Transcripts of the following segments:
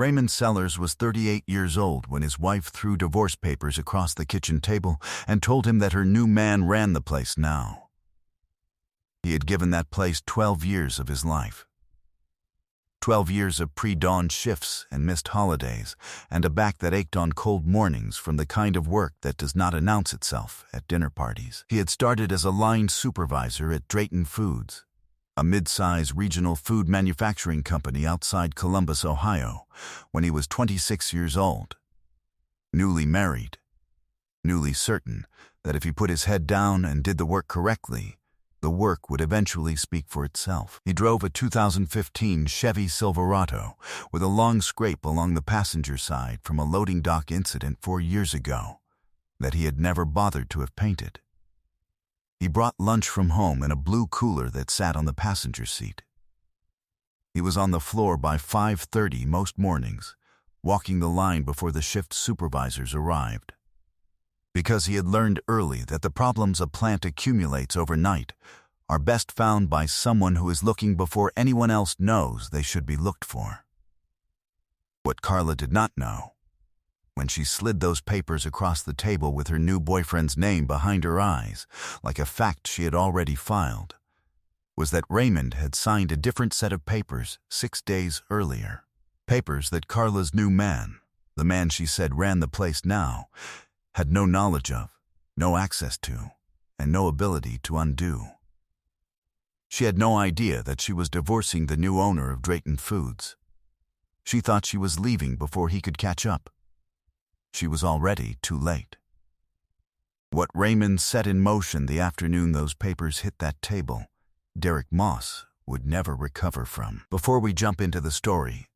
Raymond Sellers was 38 years old when his wife threw divorce papers across the kitchen table and told him that her new man ran the place now. He had given that place 12 years of his life. 12 years of pre-dawn shifts and missed holidays, and a back that ached on cold mornings from the kind of work that does not announce itself at dinner parties. He had started as a line supervisor at Drayton Foods, a mid-size regional food manufacturing company outside Columbus, Ohio, when he was 26 years old. Newly married, newly certain that if he put his head down and did the work correctly, the work would eventually speak for itself. He drove a 2015 Chevy Silverado with a long scrape along the passenger side from a loading dock incident 4 years ago that he had never bothered to have painted. He brought lunch from home in a blue cooler that sat on the passenger seat. He was on the floor by 5:30 most mornings, walking the line before the shift supervisors arrived. Because he had learned early that the problems a plant accumulates overnight are best found by someone who is looking before anyone else knows they should be looked for. What Carla did not know, when she slid those papers across the table with her new boyfriend's name behind her eyes, like a fact she had already filed, was that Raymond had signed a different set of papers 6 days earlier. Papers that Carla's new man, the man she said ran the place now, had no knowledge of, no access to, and no ability to undo. She had no idea that she was divorcing the new owner of Drayton Foods. She thought she was leaving before he could catch up. She was already too late. What Raymond set in motion the afternoon those papers hit that table, Derek Moss would never recover from. Before we jump into the story,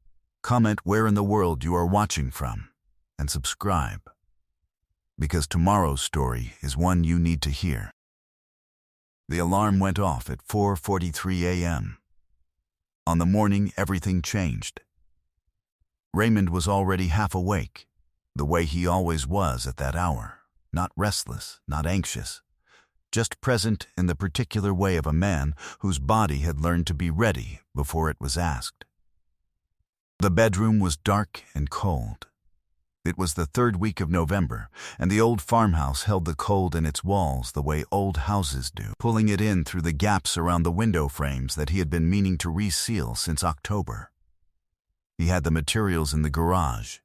comment where in the world you are watching from, and subscribe, because tomorrow's story is one you need to hear. The alarm went off at 4:43 a.m. On the morning everything changed. Raymond was already half awake, the way he always was at that hour, not restless, not anxious, just present in the particular way of a man whose body had learned to be ready before it was asked. The bedroom was dark and cold. It was the 3rd week of November, and the old farmhouse held the cold in its walls the way old houses do, pulling it in through the gaps around the window frames that he had been meaning to reseal since October. He had the materials in the garage.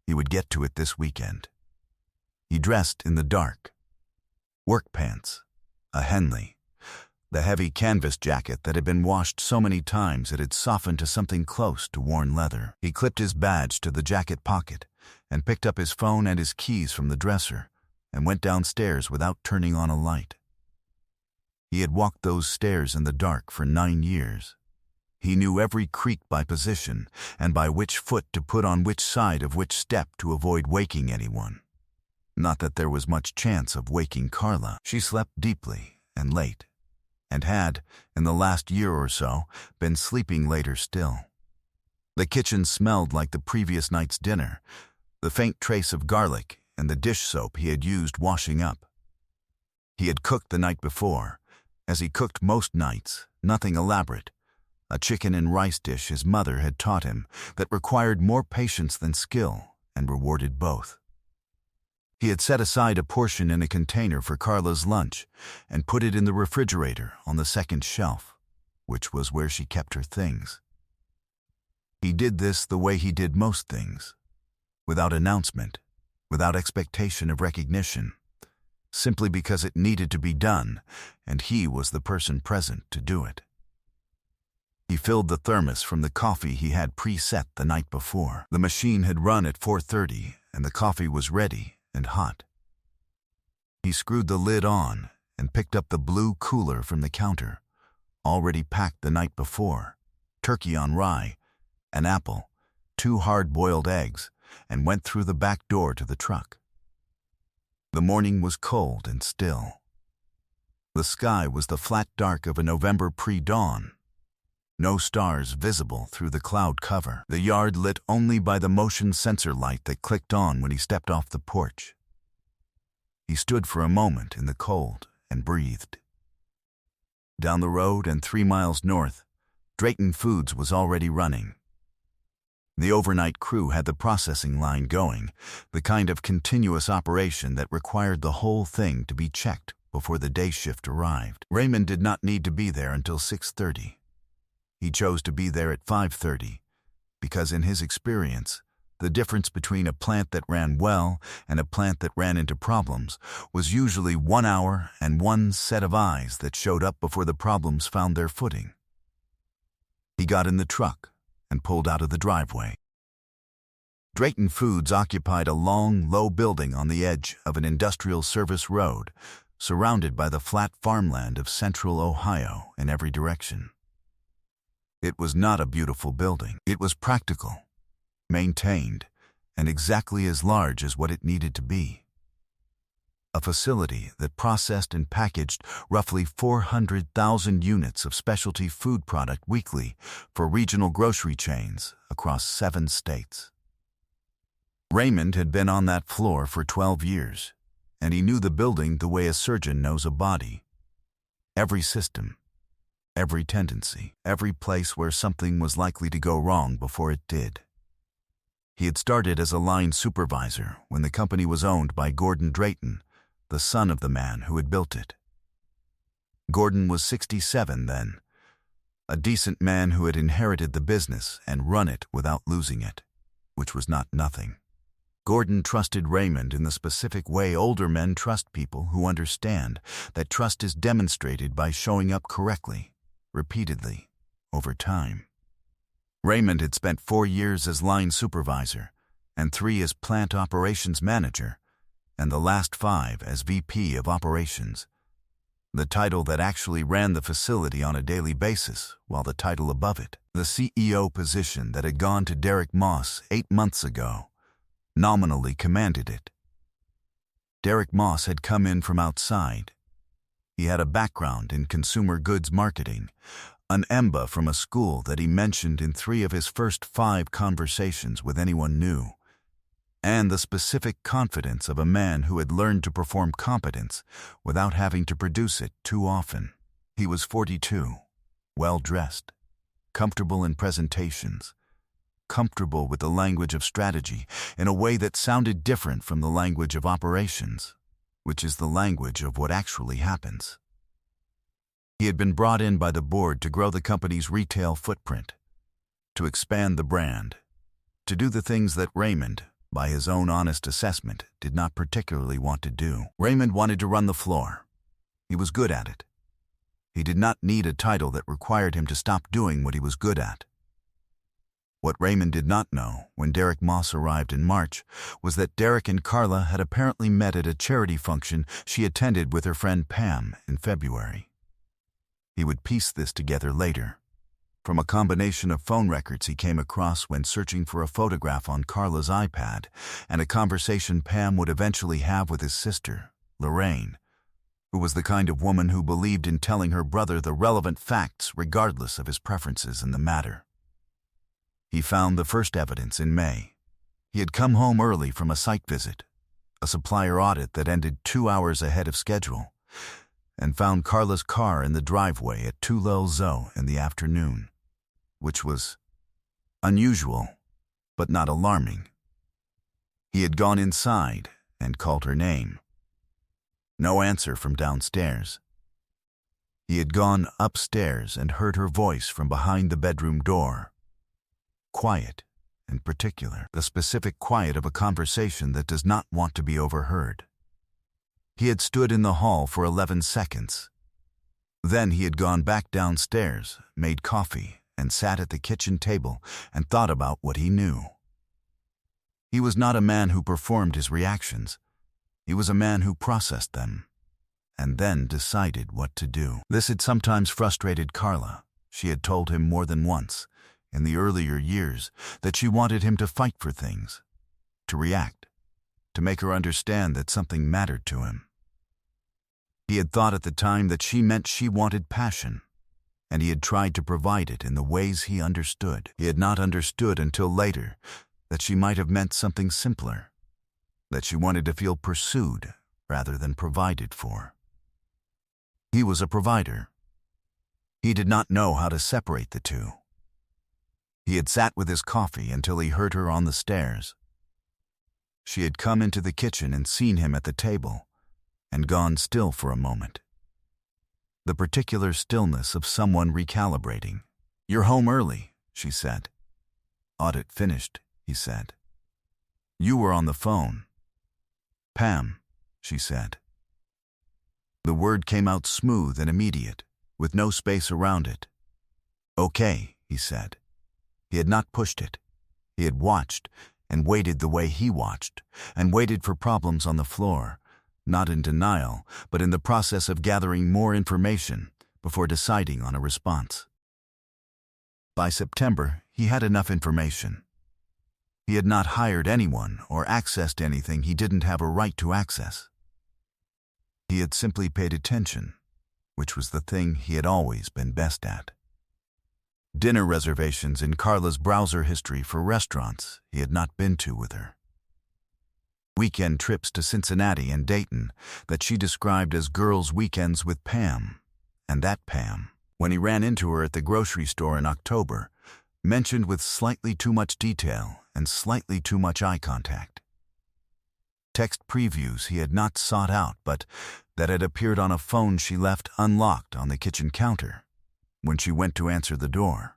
He would get to it this weekend. He dressed in the dark. Work pants, a Henley, the heavy canvas jacket that had been washed so many times it had softened to something close to worn leather. He clipped his badge to the jacket pocket and picked up his phone and his keys from the dresser and went downstairs without turning on a light. He had walked those stairs in the dark for 9 years. He knew every creak by position and by which foot to put on which side of which step to avoid waking anyone. Not that there was much chance of waking Carla. She slept deeply and late, and had, in the last year or so, been sleeping later still. The kitchen smelled like the previous night's dinner, the faint trace of garlic and the dish soap he had used washing up. He had cooked the night before, as he cooked most nights, nothing elaborate, a chicken and rice dish his mother had taught him that required more patience than skill and rewarded both. He had set aside a portion in a container for Carla's lunch and put it in the refrigerator on the second shelf, which was where she kept her things. He did this the way he did most things, without announcement, without expectation of recognition, simply because it needed to be done and he was the person present to do it. He filled the thermos from the coffee he had preset the night before. The machine had run at 4:30 and the coffee was ready and hot. He screwed the lid on and picked up the blue cooler from the counter, already packed the night before, turkey on rye, an apple, 2 hard-boiled eggs, and went through the back door to the truck. The morning was cold and still. The sky was the flat dark of a November pre-dawn. No stars visible through the cloud cover. The yard lit only by the motion sensor light that clicked on when he stepped off the porch. He stood for a moment in the cold and breathed. Down the road and 3 miles north, Drayton Foods was already running. The overnight crew had the processing line going, the kind of continuous operation that required the whole thing to be checked before the day shift arrived. Raymond did not need to be there until 6:30. He chose to be there at 5:30 because, in his experience, the difference between a plant that ran well and a plant that ran into problems was usually 1 hour and one set of eyes that showed up before the problems found their footing. He got in the truck and pulled out of the driveway. Drayton Foods occupied a long, low building on the edge of an industrial service road, surrounded by the flat farmland of central Ohio in every direction. It was not a beautiful building. It was practical, maintained, and exactly as large as what it needed to be. A facility that processed and packaged roughly 400,000 units of specialty food product weekly for regional grocery chains across 7 states. Raymond had been on that floor for 12 years, and he knew the building the way a surgeon knows a body. Every system, every tendency, every place where something was likely to go wrong before it did. He had started as a line supervisor when the company was owned by Gordon Drayton, the son of the man who had built it. Gordon was 67 then, a decent man who had inherited the business and run it without losing it, which was not nothing. Gordon trusted Raymond in the specific way older men trust people who understand that trust is demonstrated by showing up correctly, repeatedly, over time. Raymond had spent 4 years as line supervisor and 3 as plant operations manager, and the last 5 as VP of operations, the title that actually ran the facility on a daily basis, while the title above it, the CEO position that had gone to Derek Moss 8 months ago, nominally commanded it. Derek Moss had come in from outside. He had a background in consumer goods marketing, an MBA from a school that he mentioned in 3 of his first 5 conversations with anyone new, and the specific confidence of a man who had learned to perform competence without having to produce it too often. He was 42, well-dressed, comfortable in presentations, comfortable with the language of strategy in a way that sounded different from the language of operations, which is the language of what actually happens. He had been brought in by the board to grow the company's retail footprint, to expand the brand, to do the things that Raymond, by his own honest assessment, did not particularly want to do. Raymond wanted to run the floor. He was good at it. He did not need a title that required him to stop doing what he was good at. What Raymond did not know when Derek Moss arrived in March was that Derek and Carla had apparently met at a charity function she attended with her friend Pam in February. He would piece this together later, from a combination of phone records he came across when searching for a photograph on Carla's iPad and a conversation Pam would eventually have with his sister, Lorraine, who was the kind of woman who believed in telling her brother the relevant facts regardless of his preferences in the matter. He found the first evidence in May. He had come home early from a site visit, a supplier audit that ended 2 hours ahead of schedule, and found Carla's car in the driveway at Tulel Zoo in the afternoon, which was unusual, but not alarming. He had gone inside and called her name. No answer from downstairs. He had gone upstairs and heard her voice from behind the bedroom door. Quiet, in particular, the specific quiet of a conversation that does not want to be overheard. He had stood in the hall for 11 seconds. Then he had gone back downstairs, made coffee, and sat at the kitchen table and thought about what he knew. He was not a man who performed his reactions. He was a man who processed them, and then decided what to do. This had sometimes frustrated Carla. She had told him more than once, in the earlier years, that she wanted him to fight for things, to react, to make her understand that something mattered to him. He had thought at the time that she meant she wanted passion, and he had tried to provide it in the ways he understood. He had not understood until later that she might have meant something simpler, that she wanted to feel pursued rather than provided for. He was a provider. He did not know how to separate the two. He had sat with his coffee until he heard her on the stairs. She had come into the kitchen and seen him at the table, and gone still for a moment. The particular stillness of someone recalibrating. "You're home early," she said. "Audit finished," he said. "You were on the phone." "Pam," she said. The word came out smooth and immediate, with no space around it. "Okay," he said. He had not pushed it. He had watched, and waited the way he watched, and waited for problems on the floor, not in denial, but in the process of gathering more information before deciding on a response. By September, he had enough information. He had not hired anyone or accessed anything he didn't have a right to access. He had simply paid attention, which was the thing he had always been best at. Dinner reservations in Carla's browser history for restaurants he had not been to with her. Weekend trips to Cincinnati and Dayton that she described as girls' weekends with Pam, and that Pam, when he ran into her at the grocery store in October, mentioned with slightly too much detail and slightly too much eye contact. Text previews he had not sought out, but that had appeared on a phone she left unlocked on the kitchen counter when she went to answer the door.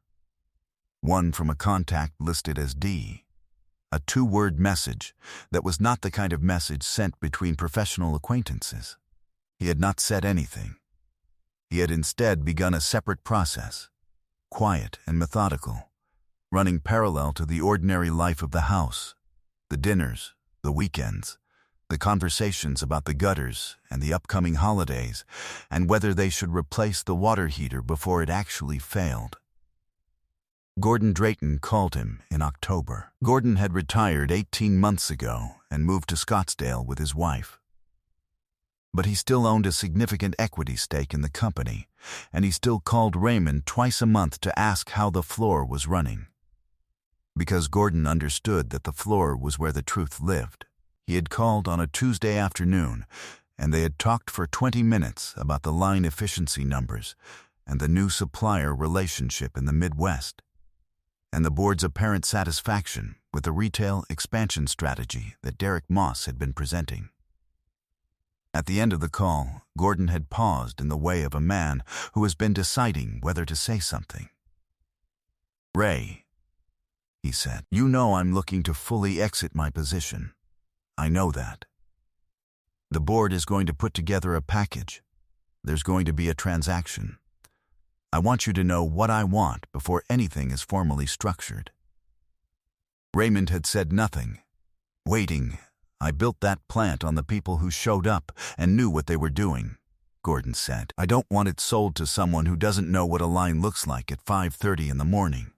One from a contact listed as D. A 2-word message that was not the kind of message sent between professional acquaintances. He had not said anything. He had instead begun a separate process, quiet and methodical, running parallel to the ordinary life of the house, the dinners, the weekends, the conversations about the gutters and the upcoming holidays, and whether they should replace the water heater before it actually failed. Gordon Drayton called him in October. Gordon had retired 18 months ago and moved to Scottsdale with his wife. But he still owned a significant equity stake in the company, and he still called Raymond twice a month to ask how the floor was running. Because Gordon understood that the floor was where the truth lived. He had called on a Tuesday afternoon, and they had talked for 20 minutes about the line efficiency numbers and the new supplier relationship in the Midwest, and the board's apparent satisfaction with the retail expansion strategy that Derek Moss had been presenting. At the end of the call, Gordon had paused in the way of a man who has been deciding whether to say something. "Ray," he said, "you know I'm looking to fully exit my position. I know that. The board is going to put together a package. There's going to be a transaction. I want you to know what I want before anything is formally structured." Raymond had said nothing. "Waiting. I built that plant on the people who showed up and knew what they were doing," Gordon said. "I don't want it sold to someone who doesn't know what a line looks like at 5:30 in the morning."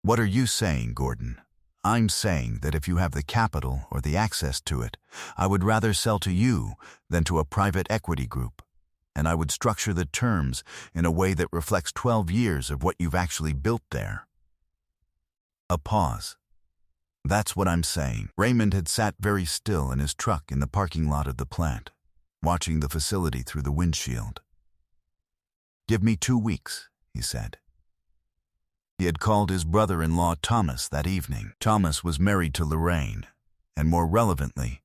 "What are you saying, Gordon?" "I'm saying that if you have the capital or the access to it, I would rather sell to you than to a private equity group, and I would structure the terms in a way that reflects 12 years of what you've actually built there." A pause. "That's what I'm saying." Raymond had sat very still in his truck in the parking lot of the plant, watching the facility through the windshield. "Give me 2 weeks," he said. He had called his brother-in-law Thomas that evening. Thomas was married to Lorraine, and more relevantly,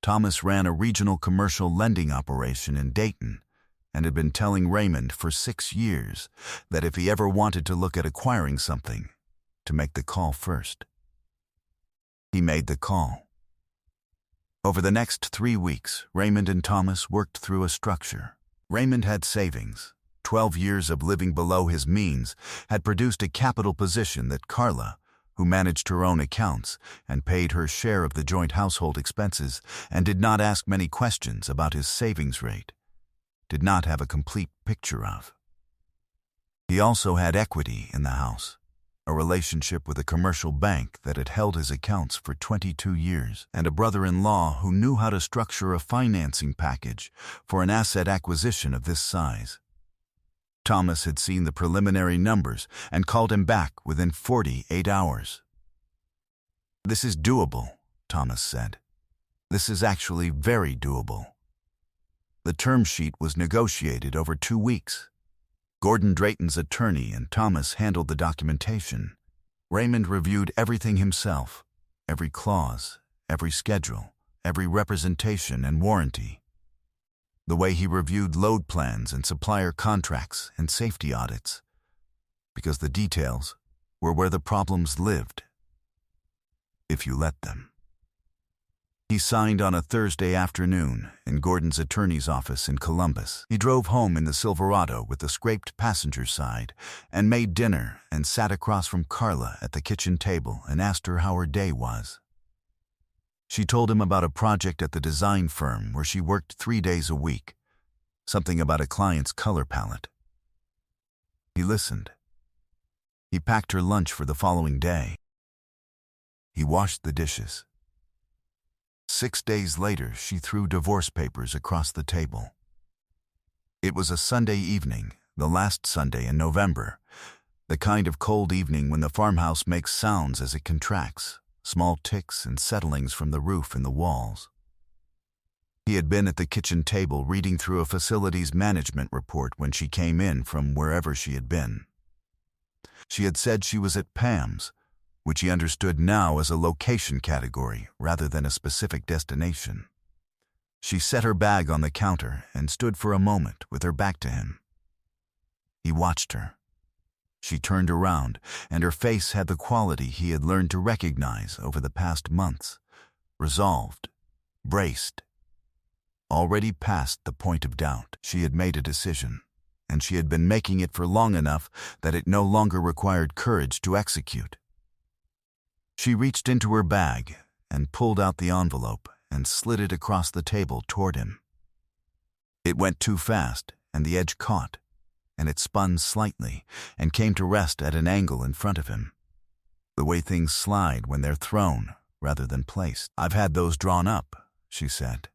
Thomas ran a regional commercial lending operation in Dayton and had been telling Raymond for 6 years that if he ever wanted to look at acquiring something, to make the call first. He made the call. Over the next 3 weeks, Raymond and Thomas worked through a structure. Raymond had savings. 12 years of living below his means had produced a capital position that Carla, who managed her own accounts and paid her share of the joint household expenses and did not ask many questions about his savings rate, did not have a complete picture of. He also had equity in the house, a relationship with a commercial bank that had held his accounts for 22 years, and a brother-in-law who knew how to structure a financing package for an asset acquisition of this size. Thomas had seen the preliminary numbers and called him back within 48 hours. "This is doable," Thomas said. "This is actually very doable." The term sheet was negotiated over 2 weeks. Gordon Drayton's attorney and Thomas handled the documentation, Raymond reviewed everything himself, every clause, every schedule, every representation and warranty. The way he reviewed load plans and supplier contracts and safety audits, because the details were where the problems lived, if you let them. He signed on a Thursday afternoon in Gordon's attorney's office in Columbus. He drove home in the Silverado with the scraped passenger side and made dinner and sat across from Carla at the kitchen table and asked her how her day was. She told him about a project at the design firm where she worked 3 days a week, something about a client's color palette. He listened. He packed her lunch for the following day. He washed the dishes. 6 days later, she threw divorce papers across the table. It was a Sunday evening, the last Sunday in November, the kind of cold evening when the farmhouse makes sounds as it contracts, small ticks and settlings from the roof and the walls. He had been at the kitchen table reading through a facilities management report when she came in from wherever she had been. She had said she was at Pam's, which he understood now as a location category rather than a specific destination. She set her bag on the counter and stood for a moment with her back to him. He watched her. She turned around, and her face had the quality he had learned to recognize over the past months: resolved, braced. Already past the point of doubt, she had made a decision, and she had been making it for long enough that it no longer required courage to execute. She reached into her bag and pulled out the envelope and slid it across the table toward him. It went too fast, and the edge caught, and it spun slightly and came to rest at an angle in front of him, the way things slide when they're thrown rather than placed. "I've had those drawn up," she said.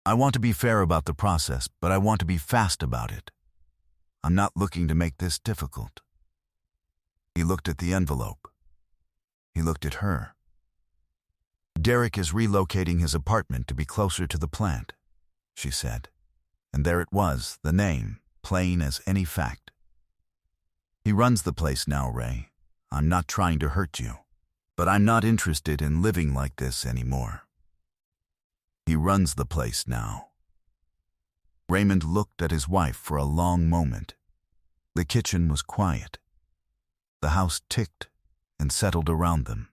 "I want to be fair about the process, but I want to be fast about it. I'm not looking to make this difficult." He looked at the envelope. He looked at her. "Derek is relocating his apartment to be closer to the plant," she said. And there it was, the name, plain as any fact. "He runs the place now, Ray. I'm not trying to hurt you, but I'm not interested in living like this anymore. He runs the place now." Raymond looked at his wife for a long moment. The kitchen was quiet. The house ticked and settled around them.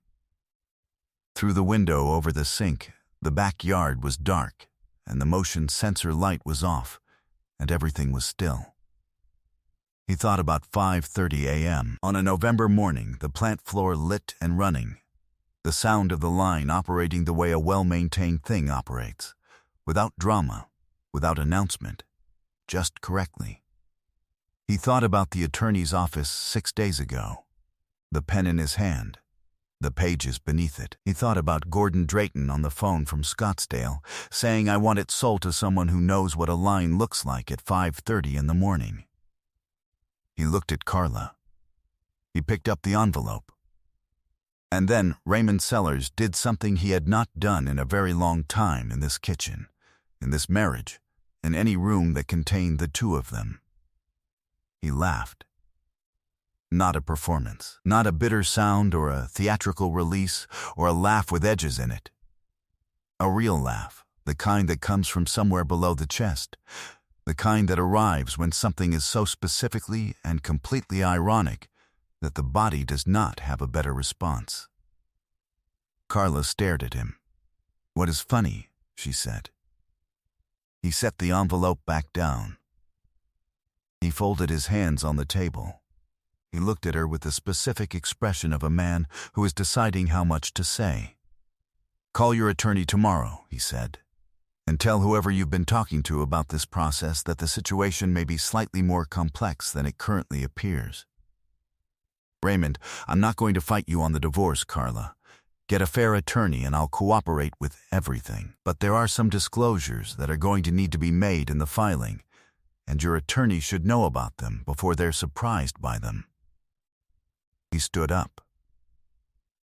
Through the window over the sink, the backyard was dark, and the motion sensor light was off, and everything was still. He thought about 5:30 a.m. on a November morning, the plant floor lit and running, the sound of the line operating the way a well-maintained thing operates, without drama, without announcement, just correctly. He thought about the attorney's office 6 days ago, the pen in his hand, the pages beneath it. He thought about Gordon Drayton on the phone from Scottsdale, saying, "I want it sold to someone who knows what a line looks like at 5:30 in the morning." He looked at Carla. He picked up the envelope. And then Raymond Sellers did something he had not done in a very long time in this kitchen, in this marriage, in any room that contained the two of them. He laughed. Not a performance, not a bitter sound or a theatrical release or a laugh with edges in it. A real laugh, the kind that comes from somewhere below the chest, the kind that arrives when something is so specifically and completely ironic that the body does not have a better response. Carla stared at him. "What is funny?" she said. He set the envelope back down. He folded his hands on the table. He looked at her with the specific expression of a man who is deciding how much to say. "Call your attorney tomorrow," he said, "and tell whoever you've been talking to about this process that the situation may be slightly more complex than it currently appears." "Raymond, I'm not going to fight you on the divorce, Carla. Get a fair attorney and I'll cooperate with everything. But there are some disclosures that are going to need to be made in the filing, and your attorney should know about them before they're surprised by them." He stood up.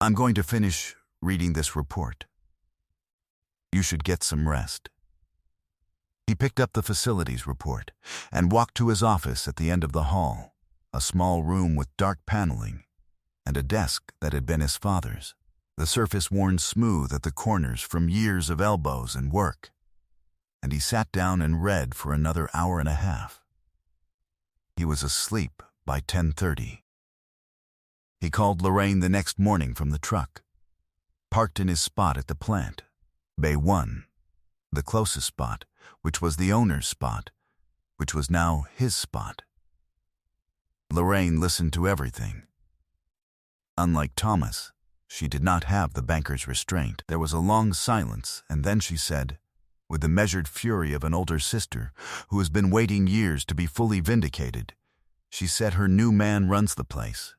"I'm going to finish reading this report. You should get some rest." He picked up the facilities report and walked to his office at the end of the hall, a small room with dark paneling, and a desk that had been his father's, the surface worn smooth at the corners from years of elbows and work. And he sat down and read for another hour and a half. He was asleep by 10:30. He called Lorraine the next morning from the truck, parked in his spot at the plant, Bay 1, the closest spot, which was the owner's spot, which was now his spot. Lorraine listened to everything. Unlike Thomas, she did not have the banker's restraint. There was a long silence, and then she said, with the measured fury of an older sister who has been waiting years to be fully vindicated, she said, her new man runs the place.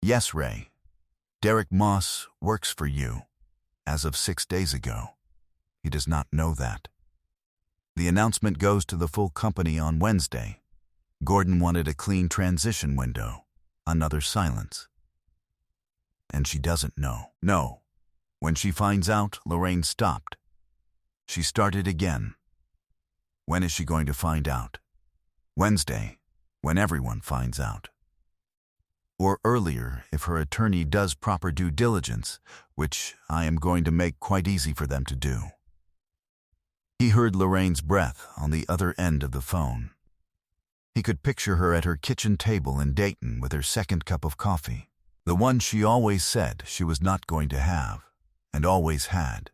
Yes, Ray. Derek Moss works for you, as of 6 days ago. He does not know that. The announcement goes to the full company on Wednesday. Gordon wanted a clean transition window. Another silence. And she doesn't know. No. When she finds out, Lorraine stopped. She started again. When is she going to find out? Wednesday, when everyone finds out. Or earlier, if her attorney does proper due diligence, which I am going to make quite easy for them to do. He heard Lorraine's breath on the other end of the phone. He could picture her at her kitchen table in Dayton with her second cup of coffee, the one she always said she was not going to have, and always had.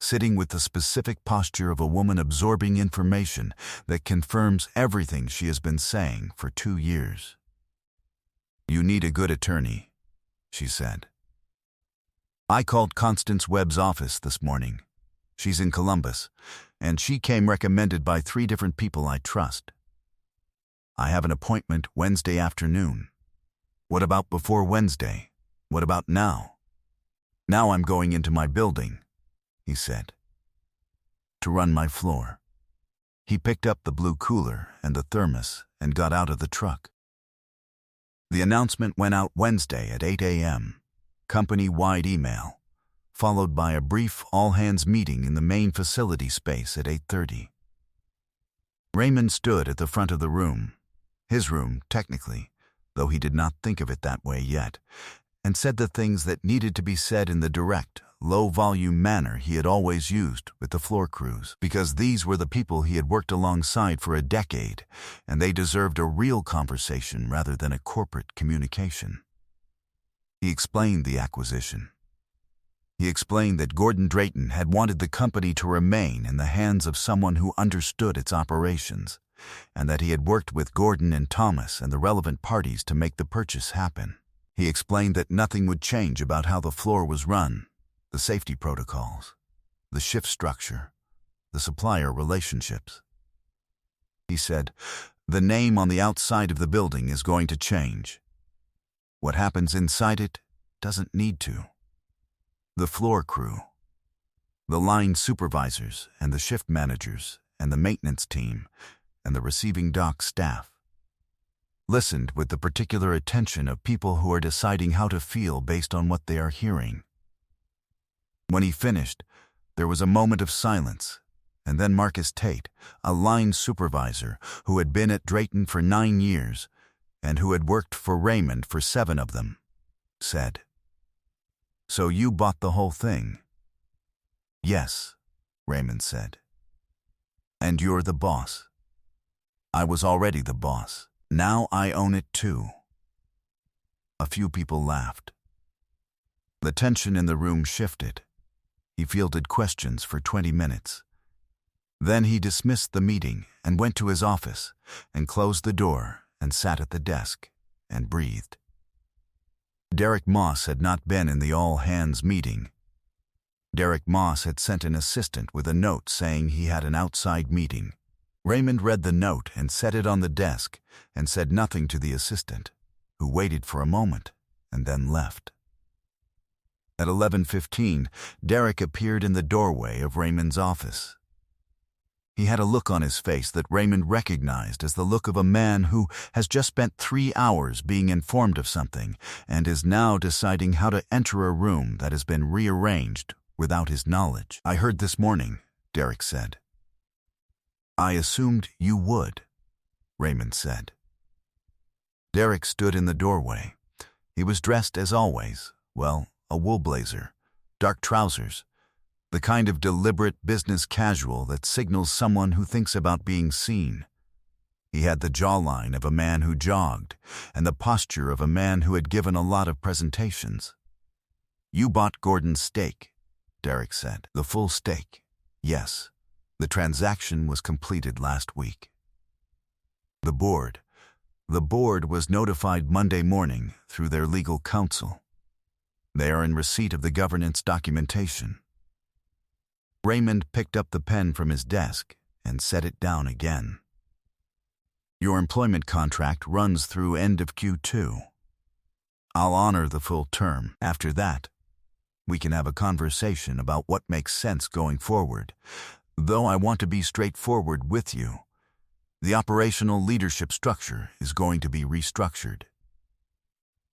Sitting with the specific posture of a woman absorbing information that confirms everything she has been saying for 2 years. You need a good attorney, she said. I called Constance Webb's office this morning. She's in Columbus, and she came recommended by 3 different people I trust. I have an appointment Wednesday afternoon. What about before Wednesday? What about now? Now I'm going into my building, he said, to run my floor. He picked up the blue cooler and the thermos and got out of the truck. The announcement went out Wednesday at 8 a.m., company-wide email, followed by a brief all-hands meeting in the main facility space at 8:30. Raymond stood at the front of the room, his room, technically, though he did not think of it that way yet, and said the things that needed to be said in the direct, low-volume manner he had always used with the floor crews, because these were the people he had worked alongside for a decade, and they deserved a real conversation rather than a corporate communication. He explained the acquisition. He explained that Gordon Drayton had wanted the company to remain in the hands of someone who understood its operations, and that he had worked with Gordon and Thomas and the relevant parties to make the purchase happen. He explained that nothing would change about how the floor was run, the safety protocols, the shift structure, the supplier relationships. He said, the name on the outside of the building is going to change. What happens inside it doesn't need to. The floor crew, the line supervisors and the shift managers and the maintenance team and the receiving dock staff, listened with the particular attention of people who are deciding how to feel based on what they are hearing. When he finished, there was a moment of silence, and then Marcus Tate, a line supervisor who had been at Drayton for 9 years and who had worked for Raymond for 7 of them, said, So you bought the whole thing? Yes, Raymond said. And you're the boss. I was already the boss. Now I own it too. A few people laughed. The tension in the room shifted. He fielded questions for 20 minutes. Then he dismissed the meeting and went to his office and closed the door and sat at the desk and breathed. Derek Moss had not been in the all-hands meeting. Derek Moss had sent an assistant with a note saying he had an outside meeting. Raymond read the note and set it on the desk and said nothing to the assistant, who waited for a moment and then left. At 11:15, Derek appeared in the doorway of Raymond's office. He had a look on his face that Raymond recognized as the look of a man who has just spent 3 hours being informed of something and is now deciding how to enter a room that has been rearranged without his knowledge. I heard this morning, Derek said. I assumed you would, Raymond said. Derek stood in the doorway, He was dressed as always, well, a wool blazer, dark trousers, the kind of deliberate business casual that signals someone who thinks about being seen. He had the jawline of a man who jogged and the posture of a man who had given a lot of presentations. "You bought Gordon's steak," Derek said. "The full steak." "Yes. The transaction was completed last week." The board was notified Monday morning through their legal counsel. They are in receipt of the governance documentation. Raymond picked up the pen from his desk and set it down again. "Your employment contract runs through end of Q2. I'll honor the full term. After that, we can have a conversation about what makes sense going forward. Though I want to be straightforward with you, the operational leadership structure is going to be restructured.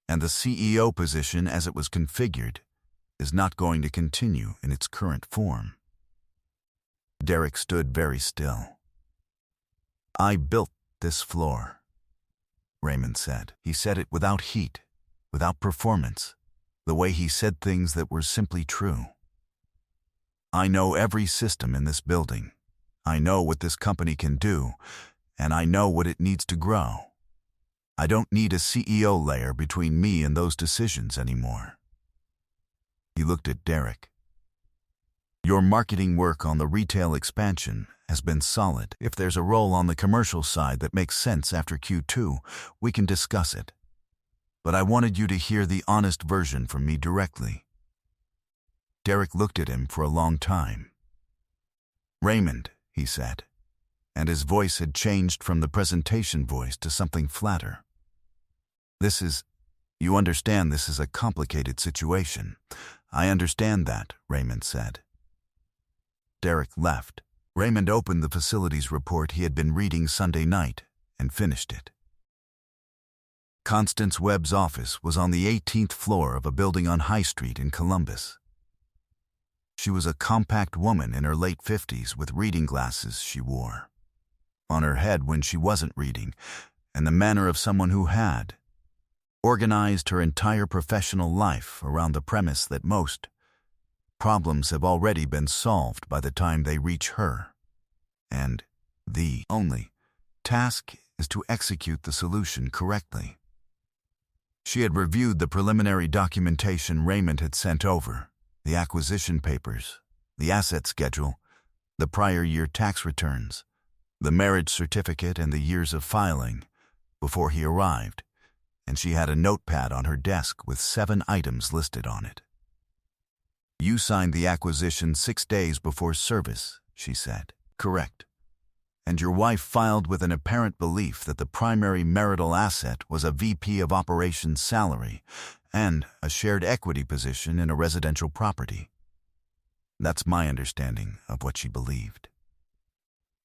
And the CEO position as it was configured is not going to continue in its current form." Derek stood very still. "I built this floor," Raymond said. He said it without heat, without performance, the way he said things that were simply true. "I know every system in this building. I know what this company can do, and I know what it needs to grow. I don't need a CEO layer between me and those decisions anymore." He looked at Derek. "Your marketing work on the retail expansion has been solid. If there's a role on the commercial side that makes sense after Q2, we can discuss it. But I wanted you to hear the honest version from me directly." Derek looked at him for a long time. "Raymond," he said, and his voice had changed from the presentation voice to something flatter. You understand this is a complicated situation." "I understand that," Raymond said. Derek left. Raymond opened the facilities report he had been reading Sunday night and finished it. Constance Webb's office was on the 18th floor of a building on High Street in Columbus. She was a compact woman in her late 50s with reading glasses she wore on her head when she wasn't reading, and the manner of someone who had organized her entire professional life around the premise that most problems have already been solved by the time they reach her, and the only task is to execute the solution correctly. She had reviewed the preliminary documentation Raymond had sent over, the acquisition papers, the asset schedule, the prior year tax returns, the marriage certificate and the years of filing, before he arrived, and she had a notepad on her desk with 7 items listed on it. "You signed the acquisition 6 days before service," she said. "Correct. And your wife filed with an apparent belief that the primary marital asset was a VP of operations salary and a shared equity position in a residential property. That's my understanding of what she believed."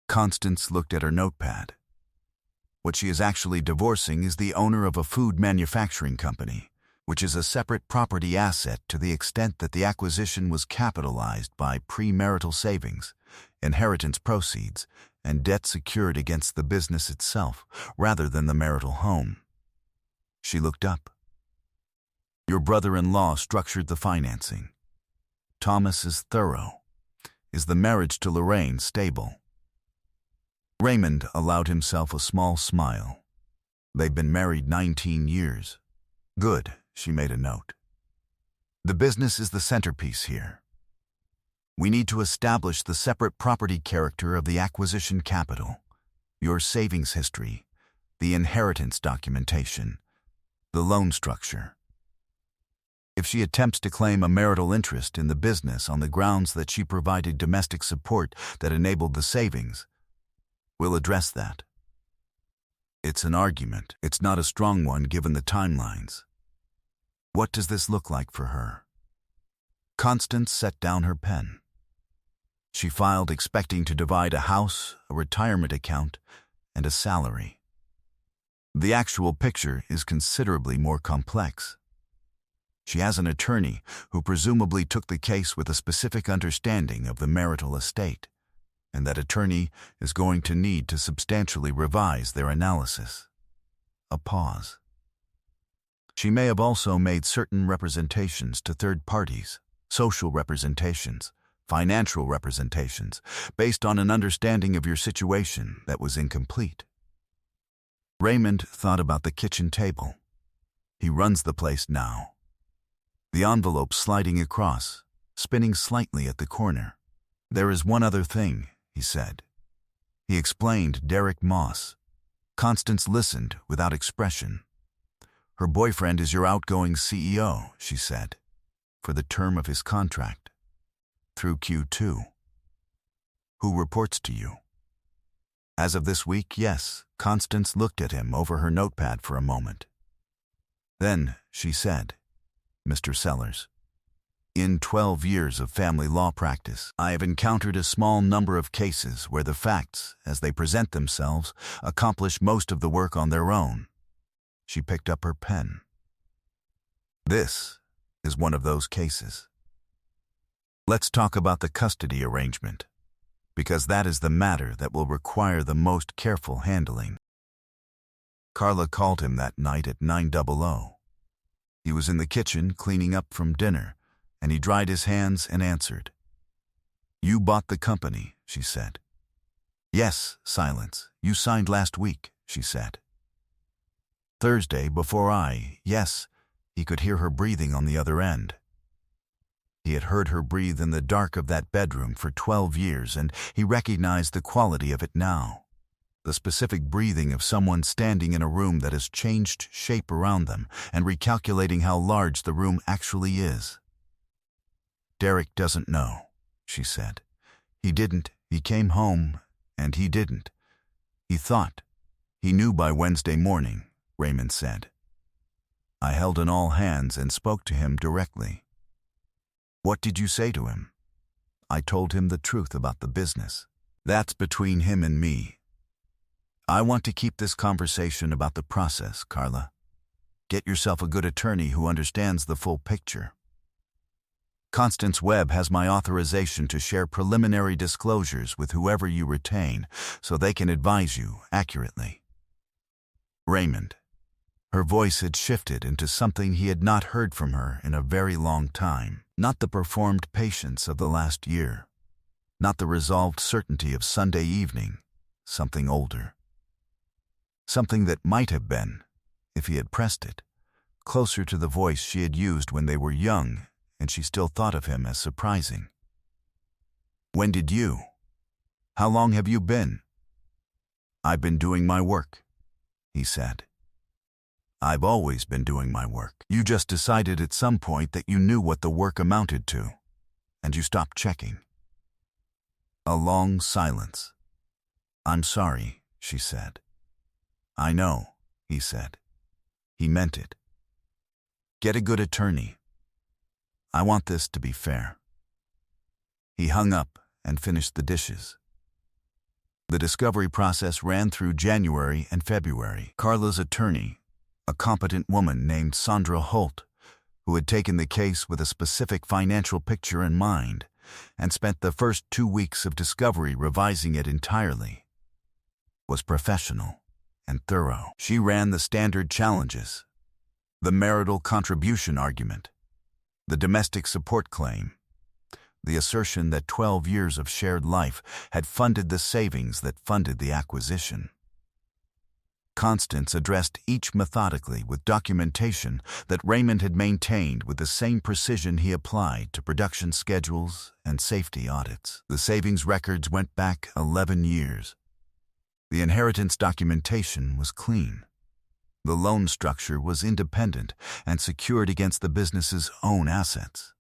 Constance looked at her notepad. What she is actually divorcing is the owner of a food manufacturing company, which is a separate property asset to the extent that the acquisition was capitalized by premarital savings, inheritance proceeds, and debt secured against the business itself, rather than the marital home. She looked up. "Your brother-in-law structured the financing. Thomas is thorough. Is the marriage to Lorraine stable?" Raymond allowed himself a small smile. "They've been married 19 years. "Good," she made a note. "The business is the centerpiece here. We need to establish the separate property character of the acquisition capital, your savings history, the inheritance documentation, the loan structure. If she attempts to claim a marital interest in the business on the grounds that she provided domestic support that enabled the savings, we'll address that. It's an argument. It's not a strong one given the timelines. What does this look like for her?" Constance set down her pen. She filed expecting to divide a house, a retirement account, and a salary. The actual picture is considerably more complex. She has an attorney who presumably took the case with a specific understanding of the marital estate, and that attorney is going to need to substantially revise their analysis. A pause. She may have also made certain representations to third parties, social representations, financial representations, based on an understanding of your situation that was incomplete. Raymond thought about the kitchen table. He runs the place now. The envelope sliding across, spinning slightly at the corner. There is one other thing, he said. He explained Derek Moss. Constance listened without expression. Her boyfriend is your outgoing CEO, she said, for the term of his contract, through Q2. Who reports to you? As of this week, yes. Constance looked at him over her notepad for a moment. Then she said, Mr. Sellers, in 12 years of family law practice, I have encountered a small number of cases where the facts, as they present themselves, accomplish most of the work on their own. She picked up her pen. This is one of those cases. Let's talk about the custody arrangement, because that is the matter that will require the most careful handling. Carla called him that night at 9:00. He was in the kitchen cleaning up from dinner, and he dried his hands and answered. You bought the company, she said. Yes, silence. You signed last week, she said. Thursday before yes, he could hear her breathing on the other end. He had heard her breathe in the dark of that bedroom for 12 years, and he recognized the quality of it now. The specific breathing of someone standing in a room that has changed shape around them and recalculating how large the room actually is. Derek doesn't know, she said. He didn't. He came home, and he didn't. He thought. He knew by Wednesday morning, Raymond said. I held an all hands and spoke to him directly. What did you say to him? I told him the truth about the business. That's between him and me. I want to keep this conversation about the process, Carla. Get yourself a good attorney who understands the full picture. Constance Webb has my authorization to share preliminary disclosures with whoever you retain so they can advise you accurately. Raymond. Her voice had shifted into something he had not heard from her in a very long time. Not the performed patience of the last year. Not the resolved certainty of Sunday evening. Something older. Something that might have been, if he had pressed it, closer to the voice she had used when they were young, and she still thought of him as surprising. When did you? How long have you been? I've been doing my work, he said. I've always been doing my work. You just decided at some point that you knew what the work amounted to, and you stopped checking. A long silence. I'm sorry, she said. I know, he said. He meant it. Get a good attorney. I want this to be fair. He hung up and finished the dishes. The discovery process ran through January and February. Carla's attorney, a competent woman named Sandra Holt, who had taken the case with a specific financial picture in mind and spent the first 2 weeks of discovery revising it entirely, was professional and thorough. She ran the standard challenges, the marital contribution argument, the domestic support claim, the assertion that 12 years of shared life had funded the savings that funded the acquisition. Constance addressed each methodically with documentation that Raymond had maintained with the same precision he applied to production schedules and safety audits. The savings records went back 11 years. The inheritance documentation was clean. The loan structure was independent and secured against the business's own assets.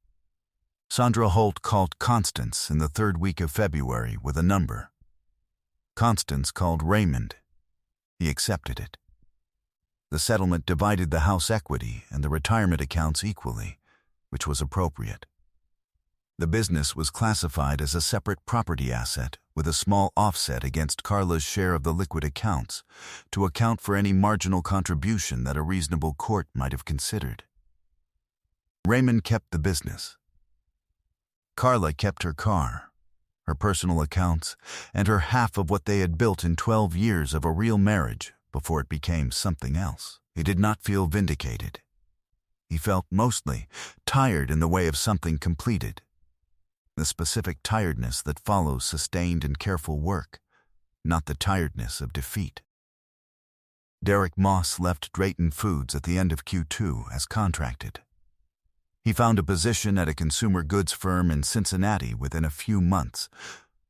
Sandra Holt called Constance in the 3rd week of February with a number. Constance called Raymond. He accepted it. The settlement divided the house equity and the retirement accounts equally, which was appropriate. The business was classified as a separate property asset with a small offset against Carla's share of the liquid accounts to account for any marginal contribution that a reasonable court might have considered. Raymond kept the business. Carla kept her car, her personal accounts, and her half of what they had built in 12 years of a real marriage before it became something else. He did not feel vindicated. He felt mostly tired in the way of something completed, the specific tiredness that follows sustained and careful work, not the tiredness of defeat. Derek Moss left Drayton Foods at the end of Q2 as contracted. He found a position at a consumer goods firm in Cincinnati within a few months,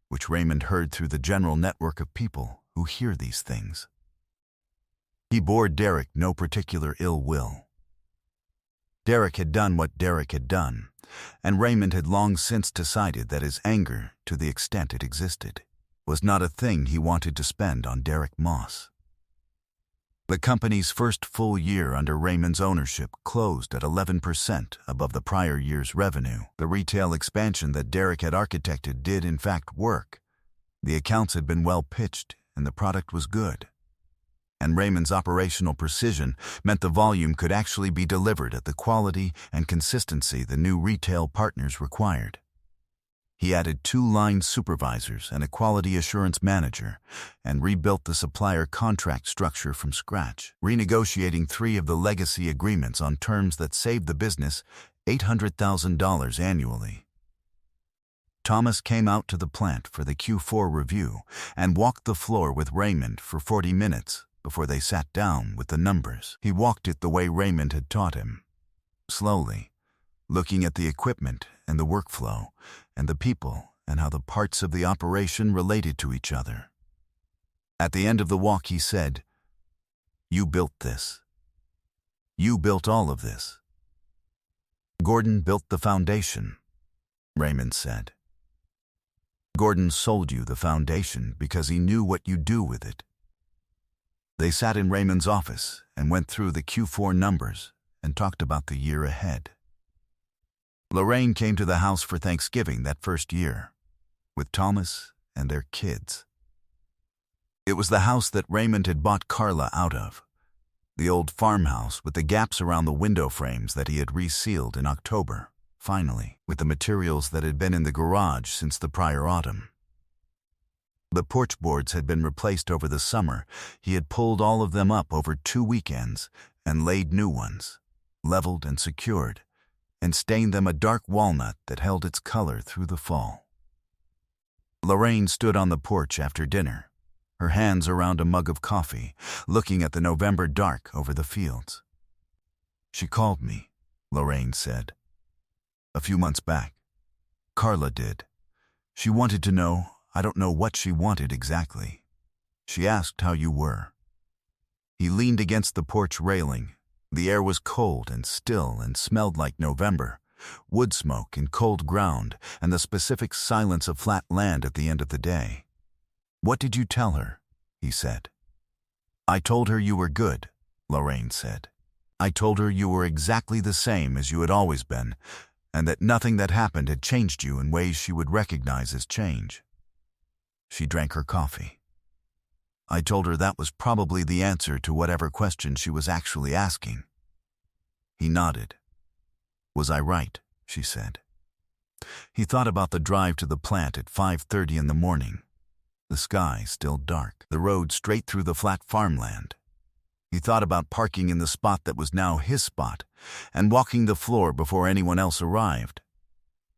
which Raymond heard through the general network of people who hear these things. He bore Derek no particular ill will. Derek had done what Derek had done, and Raymond had long since decided that his anger, to the extent it existed, was not a thing he wanted to spend on Derek Moss. The company's first full year under Raymond's ownership closed at 11% above the prior year's revenue. The retail expansion that Derek had architected did in fact work. The accounts had been well pitched and the product was good. And Raymond's operational precision meant the volume could actually be delivered at the quality and consistency the new retail partners required. He added 2 line supervisors and a quality assurance manager and rebuilt the supplier contract structure from scratch, renegotiating 3 of the legacy agreements on terms that saved the business $800,000 annually. Thomas came out to the plant for the Q4 review and walked the floor with Raymond for 40 minutes before they sat down with the numbers. He walked it the way Raymond had taught him, slowly, looking at the equipment and the workflow and the people and how the parts of the operation related to each other. At the end of the walk he said, "You built this. You built all of this." "Gordon built the foundation," Raymond said. "Gordon sold you the foundation because he knew what you'd do with it." They sat in Raymond's office and went through the Q4 numbers and talked about the year ahead. Lorraine came to the house for Thanksgiving that first year, with Thomas and their kids. It was the house that Raymond had bought Carla out of, the old farmhouse with the gaps around the window frames that he had resealed in October, finally, with the materials that had been in the garage since the prior autumn. The porch boards had been replaced over the summer. He had pulled all of them up over 2 weekends and laid new ones, leveled and secured, and stained them a dark walnut that held its color through the fall. Lorraine stood on the porch after dinner, her hands around a mug of coffee, looking at the November dark over the fields. "She called me," Lorraine said. "A few months back. Carla did. She wanted to know, I don't know what she wanted exactly. She asked how you were." He leaned against the porch railing. The air was cold and still and smelled like November, wood smoke and cold ground and the specific silence of flat land at the end of the day. "What did you tell her?" he said. "I told her you were good," Lorraine said. "I told her you were exactly the same as you had always been, and that nothing that happened had changed you in ways she would recognize as change." She drank her coffee. "I told her that was probably the answer to whatever question she was actually asking." He nodded. "Was I right?" she said. He thought about the drive to the plant at 5:30 in the morning. The sky still dark, the road straight through the flat farmland. He thought about parking in the spot that was now his spot and walking the floor before anyone else arrived.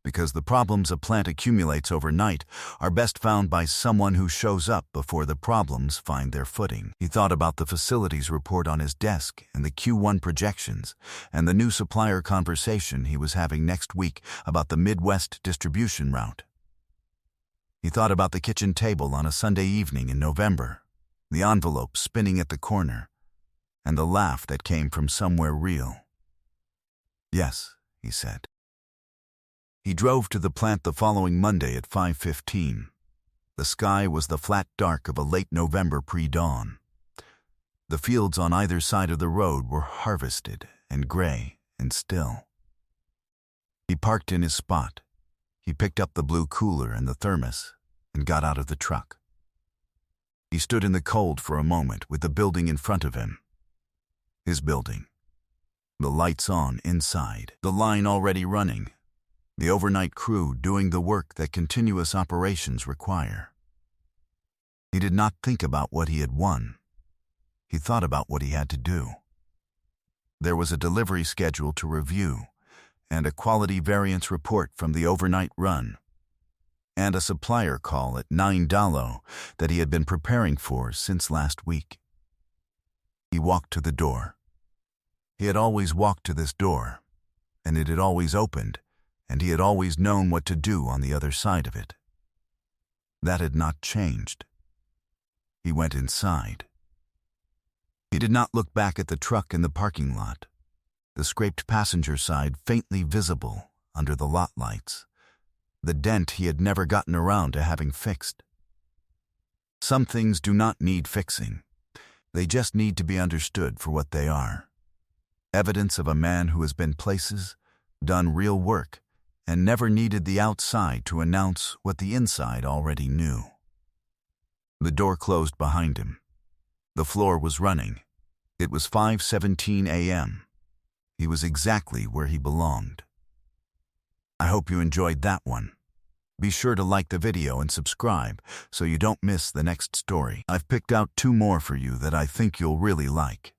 Because the problems a plant accumulates overnight are best found by someone who shows up before the problems find their footing. He thought about the facilities report on his desk and the Q1 projections and the new supplier conversation he was having next week about the Midwest distribution route. He thought about the kitchen table on a Sunday evening in November, the envelope spinning at the corner, and the laugh that came from somewhere real. "Yes," he said. He drove to the plant the following Monday at 5:15. The sky was the flat dark of a late November pre-dawn. The fields on either side of the road were harvested and gray and still. He parked in his spot. He picked up the blue cooler and the thermos and got out of the truck. He stood in the cold for a moment with the building in front of him. His building. The lights on inside, the line already running. The overnight crew doing the work that continuous operations require. He did not think about what he had won. He thought about what he had to do. There was a delivery schedule to review, and a quality variance report from the overnight run, and a supplier call at $9 that he had been preparing for since last week. He walked to the door. He had always walked to this door, and it had always opened, and he had always known what to do on the other side of it. That had not changed. He went inside. He did not look back at the truck in the parking lot, the scraped passenger side faintly visible under the lot lights, the dent he had never gotten around to having fixed. Some things do not need fixing. They just need to be understood for what they are. Evidence of a man who has been places, done real work, and never needed the outside to announce what the inside already knew. The door closed behind him. The floor was running. It was 5:17 a.m. He was exactly where he belonged. I hope you enjoyed that one. Be sure to like the video and subscribe so you don't miss the next story. I've picked out 2 more for you that I think you'll really like.